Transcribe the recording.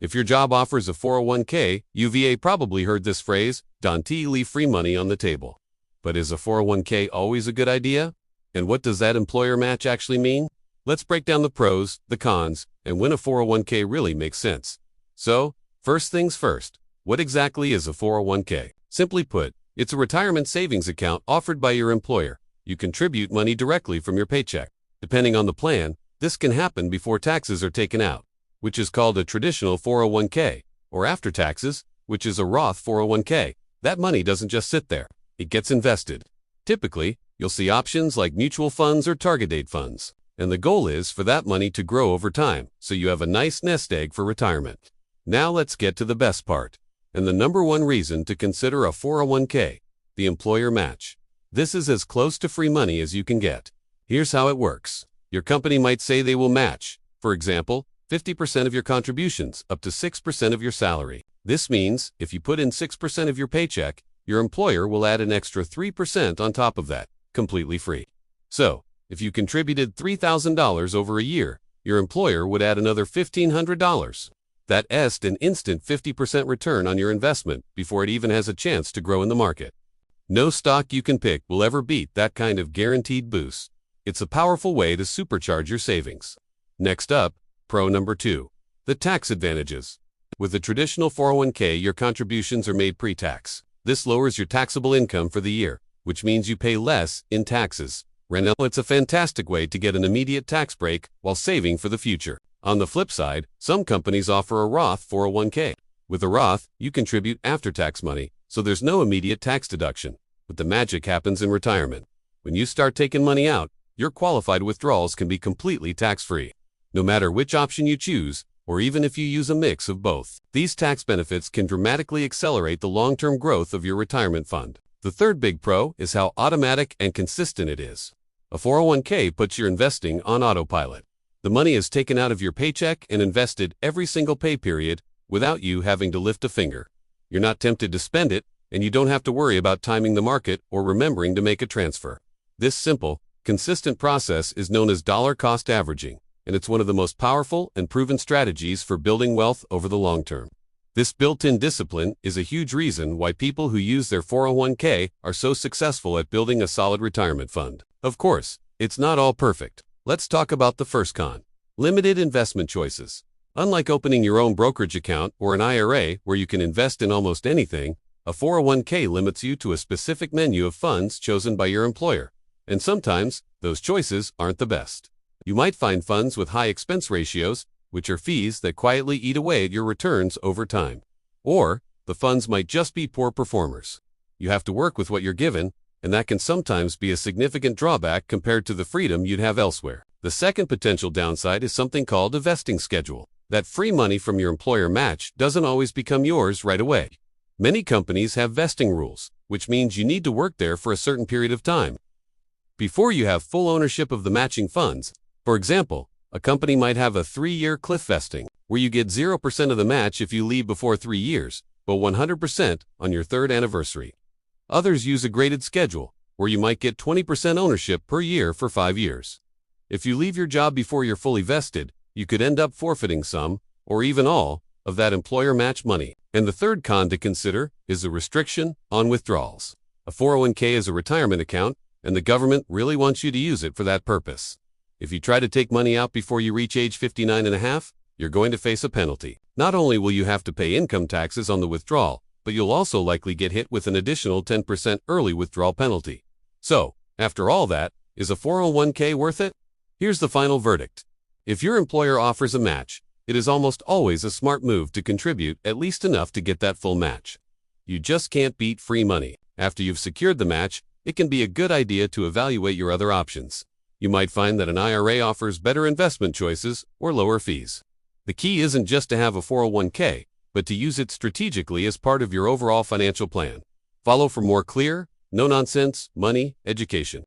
If your job offers a 401k, UVA probably heard this phrase, "Don't leave free money on the table." But is a 401k always a good idea? And what does that employer match actually mean? Let's break down the pros, the cons, and when a 401k really makes sense. So, first things first, what exactly is a 401k? Simply put, it's a retirement savings account offered by your employer. You contribute money directly from your paycheck. Depending on the plan, this can happen before taxes are taken out, which is called a traditional 401k, or after taxes, which is a Roth 401k. That money doesn't just sit there. It gets invested. Typically, you'll see options like mutual funds or target date funds. And the goal is for that money to grow over time, so you have a nice nest egg for retirement. Now let's get to the best part. And the number one reason to consider a 401k, the employer match. This is as close to free money as you can get. Here's how it works. Your company might say they will match, for example, 50% of your contributions, up to 6% of your salary. This means, if you put in 6% of your paycheck, your employer will add an extra 3% on top of that, completely free. So, if you contributed $3,000 over a year, your employer would add another $1,500. That's an instant 50% return on your investment before it even has a chance to grow in the market. No stock you can pick will ever beat that kind of guaranteed boost. It's a powerful way to supercharge your savings. Next up, pro number 2, the tax advantages. With a traditional 401k, your contributions are made pre-tax. This lowers your taxable income for the year, which means you pay less in taxes. It's a fantastic way to get an immediate tax break while saving for the future. On the flip side, some companies offer a Roth 401k. With a Roth, you contribute after-tax money, so there's no immediate tax deduction. But the magic happens in retirement. When you start taking money out, your qualified withdrawals can be completely tax-free. No matter which option you choose, or even if you use a mix of both, these tax benefits can dramatically accelerate the long-term growth of your retirement fund. The third big pro is how automatic and consistent it is. A 401k puts your investing on autopilot. The money is taken out of your paycheck and invested every single pay period without you having to lift a finger. You're not tempted to spend it, and you don't have to worry about timing the market or remembering to make a transfer. This simple, consistent process is known as dollar cost averaging, and it's one of the most powerful and proven strategies for building wealth over the long term. This built-in discipline is a huge reason why people who use their 401k are so successful at building a solid retirement fund. Of course, it's not all perfect. Let's talk about the first con. Limited investment choices. Unlike opening your own brokerage account or an IRA where you can invest in almost anything, a 401k limits you to a specific menu of funds chosen by your employer. And sometimes, those choices aren't the best. You might find funds with high expense ratios, which are fees that quietly eat away at your returns over time. Or, the funds might just be poor performers. You have to work with what you're given, and that can sometimes be a significant drawback compared to the freedom you'd have elsewhere. The second potential downside is something called a vesting schedule. That free money from your employer match doesn't always become yours right away. Many companies have vesting rules, which means you need to work there for a certain period of time before you have full ownership of the matching funds. For example, a company might have a 3-year cliff vesting, where you get 0% of the match if you leave before 3 years, but 100% on your 3rd anniversary. Others use a graded schedule, where you might get 20% ownership per year for 5 years. If you leave your job before you're fully vested, you could end up forfeiting some, or even all, of that employer match money. And the third con to consider is a restriction on withdrawals. A 401k is a retirement account, and the government really wants you to use it for that purpose. If you try to take money out before you reach age 59 and a half, you're going to face a penalty. Not only will you have to pay income taxes on the withdrawal, but you'll also likely get hit with an additional 10% early withdrawal penalty. So, after all that, is a 401k worth it? Here's the final verdict. If your employer offers a match, it is almost always a smart move to contribute at least enough to get that full match. You just can't beat free money. After you've secured the match, it can be a good idea to evaluate your other options. You might find that an IRA offers better investment choices or lower fees. The key isn't just to have a 401k, but to use it strategically as part of your overall financial plan. Follow for more clear, no-nonsense money education.